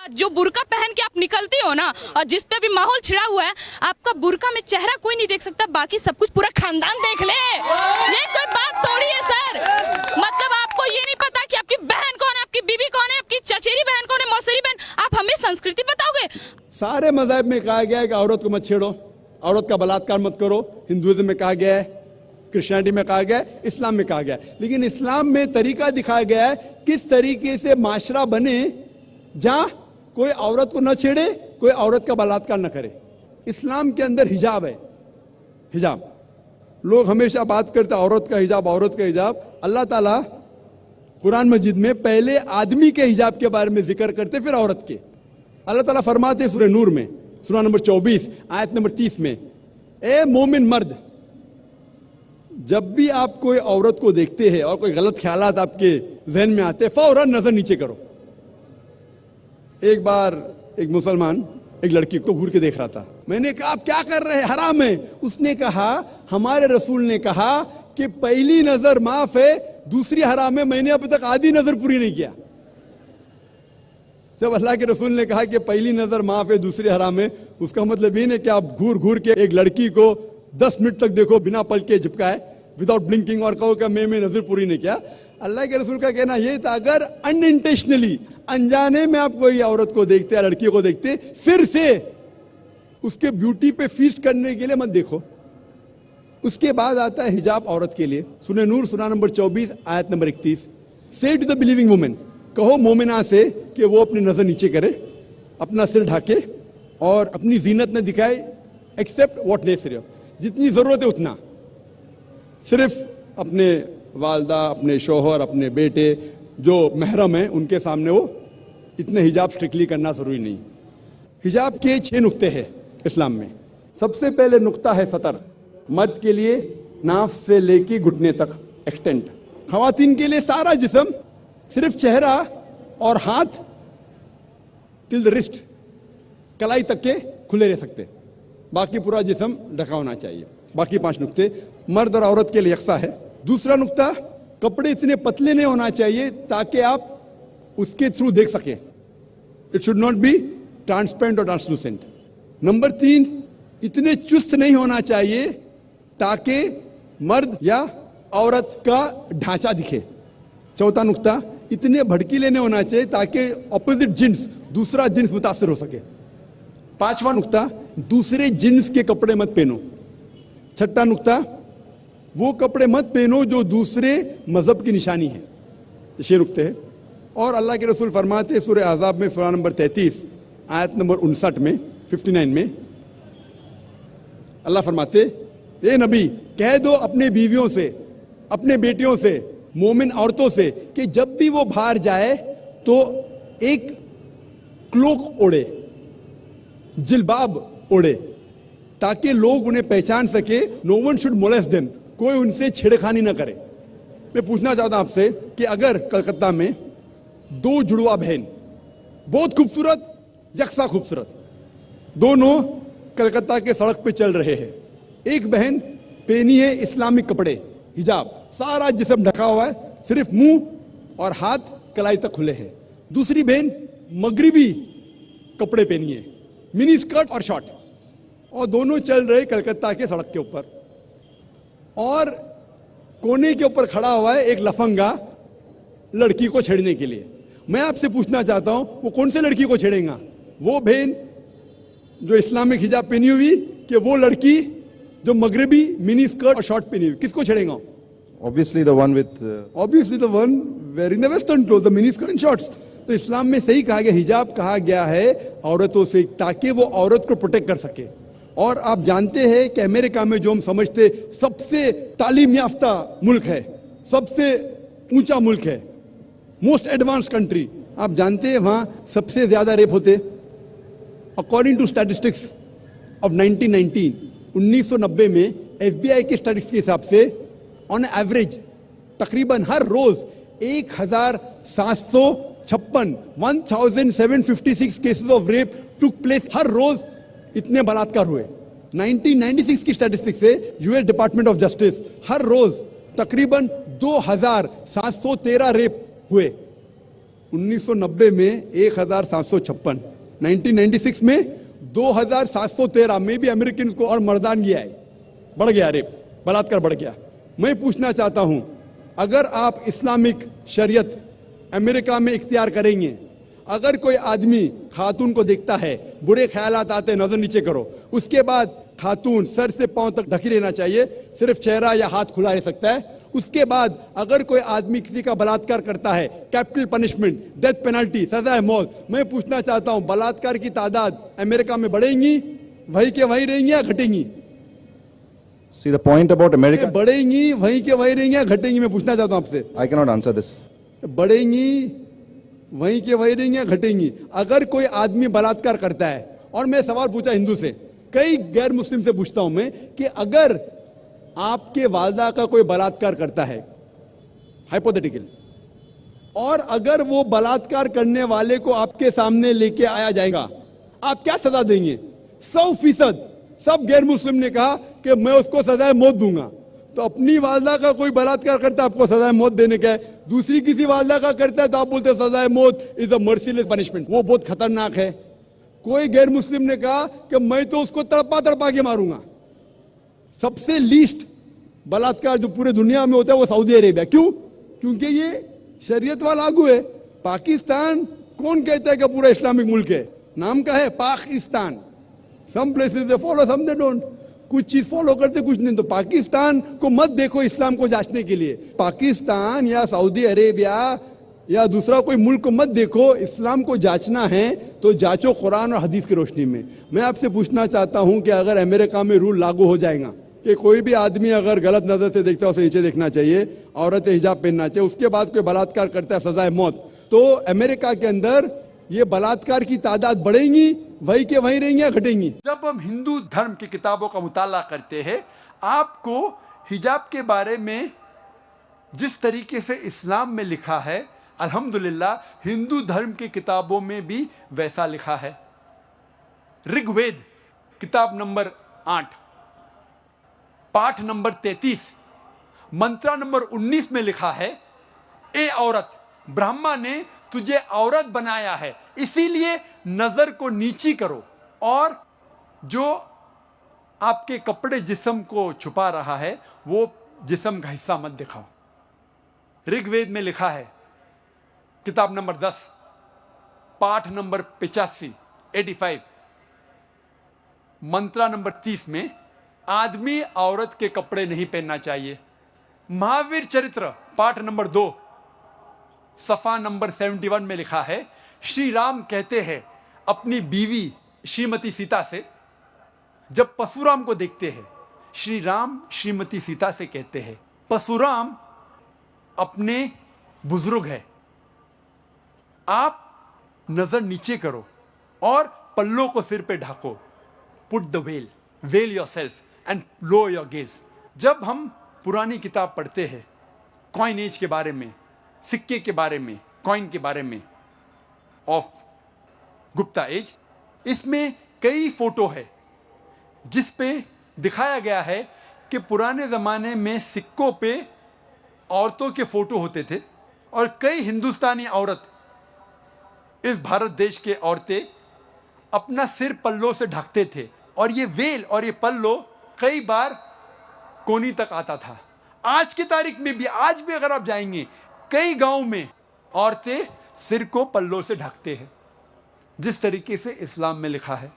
जो बुर्का पहन के आप निकलती हो ना, और जिस पे भी माहौल छिड़ा हुआ है, आपका बुर्का में चेहरा कोई नहीं देख सकता, बाकी सब कुछ पूरा खानदान देख ले। ये कोई बात थोड़ी है सर। मतलब आपको ये नहीं पता कि आपकी बहन कौन है, आपकी बीबी कौन है, आपकी चचेरी बहन कौन है, मौसेरी बहन। आप हमें संस्कृति बताओगे? सारे मजहब में कहा गया है कि औरत को मत छेड़ो, औरत का बलात्कार मत करो। हिंदुइज्म में कहा गया है, क्रिश्चियनिटी में कहा गया है, इस्लाम में कहा गया है। लेकिन इस्लाम में तरीका दिखाया गया है किस तरीके से माशरा बने जहां कोई औरत को न छेड़े, कोई औरत का बलात्कार न करे। इस्लाम के अंदर हिजाब है। हिजाब, लोग हमेशा बात करते हैं औरत का हिजाब, औरत का हिजाब। अल्लाह ताला कुरान मजीद में पहले आदमी के हिजाब के बारे में जिक्र करते, फिर औरत के। अल्लाह ताला फरमाते सूरह नूर में, सूरह नंबर 24 आयत नंबर 30 में, ए मोमिन मर्द, जब भी आप कोई औरत को देखते हैं और कोई गलत ख्यालात आपके जहन में आते हैं, फौरन नजर नीचे करो। एक बार एक मुसलमान एक लड़की को घूर के देख रहा था। मैंने कहा आप क्या कर रहे हैं, हराम है। उसने कहा हमारे रसूल ने कहा कि पहली नजर माफ है, दूसरी हराम है। मैंने अभी तक आधी नजर पूरी नहीं किया। जब अल्लाह के रसूल ने कहा कि पहली नजर माफ है, दूसरी हराम है, उसका मतलब ये नहीं कि आप घूर घूर के एक लड़की को 10 मिनट तक देखो बिना पलक के झपकाए, विदाउट ब्लिंकिंग, और कहो कि मैं नजर पूरी नहीं किया। अल्लाह के रसूल का कहना यह था अगर अनइंटेंशनली, अनजाने में आप कोई औरत को देखते या लड़की को देखते, फिर से उसके ब्यूटी पे फीस्ट करने के लिए मत देखो। उसके बाद आता है हिजाब औरत के लिए। सूरह नूर सूरह नंबर 24 आयत नंबर 31, से टू द बिलीविंग वुमेन, कहो मोमिना से कि वो अपनी नजर नीचे करे, अपना सिर ढाके और अपनी जीनत न दिखाए, एक्सेप्ट व्हाट नेसेसरी, जितनी जरूरत है उतना। सिर्फ अपने वालदा, अपने शोहर, अपने बेटे जो महरम है उनके सामने वो इतने हिजाब स्ट्रिक्टली करना जरूरी नहीं। हिजाब के 6 नुक्ते हैं इस्लाम में। सबसे पहले नुक्ता है सतर, मर्द के लिए नाफ से लेके घुटने तक एक्सटेंट, खवातीन के लिए सारा जिस्म, सिर्फ चेहरा और हाथ टिल द रिस्ट, कलाई तक के खुले रह सकते, बाकी पूरा जिस्म ढका होना चाहिए। बाकी 5 नुक्ते मर्द और औरत के लिए यकसा है। दूसरा नुक्ता, कपड़े इतने पतले नहीं होना चाहिए ताकि आप उसके थ्रू देख सके। It should not be transparent और ट्रांसलूसेंट। नंबर 3, इतने चुस्त नहीं होना चाहिए ताकि मर्द या औरत का ढांचा दिखे। चौथा नुक्ता, इतने भड़कीले नहीं होना चाहिए ताकि ऑपोजिट जिन्स, दूसरा जिन्स मुतासिर हो सके। 5वां नुक्ता, दूसरे जिन्स के कपड़े मत पहनो। 6ठा नुक्ता, वो कपड़े मत पहनो जो दूसरे मजहब की निशानी है। 6 नुक्ते हैं। और अल्लाह के रसूल फरमाते सूरह अहज़ाब में सूरह नंबर 33 आयत नंबर 59 में, 59 में, अल्लाह फरमाते, ए नबी कह दो अपने बीवियों से, अपने बेटियों से, मोमिन औरतों से कि जब भी वो बाहर जाए तो एक क्लोक ओढ़े, जिलबाब ओढ़े, ताकि लोग उन्हें पहचान सके। No one should molest them, कोई उनसे छेड़खानी ना करे। मैं पूछना चाहता हूं आपसे कि अगर कलकत्ता में 2 जुड़वा बहन, बहुत खूबसूरत, यकसा खूबसूरत, दोनों कलकत्ता के सड़क पे चल रहे हैं, एक बहन पहनी है इस्लामिक कपड़े, हिजाब, सारा जिस्म ढका हुआ है, सिर्फ मुंह और हाथ कलाई तक खुले हैं। दूसरी बहन मगरिबी कपड़े पहनी है, मिनी स्कर्ट और शॉर्ट, और दोनों चल रहे कलकत्ता के सड़क के ऊपर। और कोने के ऊपर खड़ा हुआ है एक लफंगा लड़की को छेड़ने के लिए। मैं आपसे पूछना चाहता हूं, वो कौन से लड़की को छेड़ेगा? वो बहन जो इस्लामिक हिजाब पहनी हुई कि वो लड़की जो मगरिबी मिनी स्कर्ट और शॉर्ट पहनी हुई? किसको छेड़ेगा? Obviously the one with obviously the one wearing the western clothes, the mini skirt and shorts. तो इस्लाम में सही कहा गया, हिजाब कहा गया है औरतों से ताकि वो औरत को प्रोटेक्ट कर सके। और आप जानते हैं कि अमेरिका में जो हम समझते सबसे तालीम याफ्ता मुल्क है, सबसे ऊंचा मुल्क है, मोस्ट एडवांस कंट्री, आप जानते हैं वहां सबसे ज्यादा रेप होते। अकॉर्डिंग टू स्टैटिस्टिक्स ऑफ 1990 में FBI के स्टैटिस्टिक्स के हिसाब से ऑन एवरेज तकरीबन हर रोज 1756 cases of rape took place. हर रोज इतने बलात्कार हुए। 1996 की स्टैटिस्टिक्स से US डिपार्टमेंट ऑफ जस्टिस, हर रोज तकरीबन 2713 रेप हुए। 1990 में 1756, 1996 में 2713 में भी अमेरिकन को और मर्दानगी आई, बढ़ गया, रेप बलात्कार बढ़ गया। मैं पूछना चाहता हूं, अगर आप इस्लामिक शरीयत अमेरिका में इख्तियार करेंगे, अगर कोई आदमी खातून को देखता है, बुरे ख्यालात आते हैं, नजर नीचे करो, उसके बाद खातून सर से पांव तक ढकी रहना चाहिए, सिर्फ चेहरा या हाथ खुला रह सकता है। उसके बाद अगर कोई आदमी किसी का बलात्कार करता है, कैपिटल पनिशमेंट, डेथ पेनल्टी, सजा है मौत। मैं पूछना चाहता हूं, बलात्कार की तादाद अमेरिका में बढ़ेंगी, वही के वही रहेंगी या घटेंगी? See, the point about America, बढ़ेंगी, वही के वही रहेंगी या घटेंगी? मैं पूछना चाहता हूं आपसे। I cannot answer this. बढ़ेंगी, वहीं के वहीं रहेंगी या घटेंगी? अगर कोई आदमी बलात्कार करता है, और मैं सवाल पूछा हिंदू से, कई गैर मुस्लिम से पूछता हूं मैं कि अगर आपके वालदा का कोई बलात्कार करता है, हाइपोथेटिकल, और अगर वो बलात्कार करने वाले को आपके सामने लेके आया जाएगा, आप क्या सजा देंगे? 100% सब गैर मुस्लिम ने कहा कि मैं उसको सजाए मौत दूंगा। तो अपनी वालदा का कोई बलात्कार करता है, आपको सजाए मौत देने का है। दूसरी किसी वालदा का करता है तो आप बोलते हैं सजाए मौत इज अ मर्सीलेस पनिशमेंट, वो बहुत खतरनाक है। कोई गैर मुस्लिम ने कहा कि मैं तो उसको तड़पा तड़पा के मारूंगा। सबसे लीस्ट बलात्कार जो पूरे दुनिया में होता है वो सऊदी अरेबिया। क्यों? क्योंकि ये शरीयत वाला लागू है। पाकिस्तान कौन कहता है कि पूरा इस्लामिक मुल्क है? नाम का है Pakistan. Some places they follow, some they don't. कुछ चीज फॉलो करते, कुछ नहीं। तो पाकिस्तान को मत देखो इस्लाम को जांचने के लिए। पाकिस्तान या सऊदी अरेबिया या दूसरा कोई मुल्क को मत देखो। इस्लाम को जांचना है तो जांचो कुरान और हदीस की रोशनी में। मैं आपसे पूछना चाहता हूं कि अगर अमेरिका में रूल लागू हो जाएगा कि कोई भी आदमी अगर गलत नजर से देखता है उसे नीचे देखना चाहिए, औरत हिजाब पहनना चाहिए, उसके बाद कोई बलात्कार करता है सजाए मौत, तो अमेरिका के अंदर ये बलात्कार की तादाद बढ़ेंगी, वही के वही रहेंगी या घटेंगी? जब हम हिंदू धर्म की किताबों का मुताला करते हैं, आपको हिजाब के बारे में जिस तरीके से इस्लाम में लिखा है, अल्हम्दुलिल्लाह हिंदू धर्म की किताबों में भी वैसा लिखा है। ऋग्वेद किताब नंबर 8 पाठ नंबर 33 मंत्रा नंबर 19 में लिखा है, ए औरत, ब्रह्मा ने तुझे औरत बनाया है, इसीलिए नजर को नीची करो और जो आपके कपड़े जिस्म को छुपा रहा है वो जिस्म का हिस्सा मत दिखाओ। ऋग्वेद में लिखा है किताब नंबर 10 पाठ नंबर 85 मंत्रा नंबर 30 में आदमी औरत के कपड़े नहीं पहनना चाहिए। महावीर चरित्र पाठ नंबर 2 सफा नंबर 71 में लिखा है, श्री राम कहते हैं अपनी बीवी श्रीमती सीता से, जब परशुराम को देखते हैं, श्री राम श्रीमती सीता से कहते हैं, परशुराम अपने बुजुर्ग है, आप नजर नीचे करो और पल्लों को सिर पे ढाको। Put the veil yourself and low your gaze. जब हम पुरानी किताब पढ़ते हैं कॉइन एज के बारे में, सिक्के के बारे में, कॉइन के बारे में ऑफ गुप्ता एज, इसमें कई फोटो है जिस पे दिखाया गया है कि पुराने ज़माने में सिक्कों पे औरतों के फोटो होते थे और कई हिंदुस्तानी औरत, इस भारत देश के औरतें अपना सिर पल्लों से ढकते थे और ये वेल और ये पल्लो कई बार कोनी तक आता था। आज की तारीख में भी, आज भी अगर आप जाएंगे, कई गांव में औरतें सिर को पल्लों से ढकते हैं जिस तरीके से इस्लाम में लिखा है।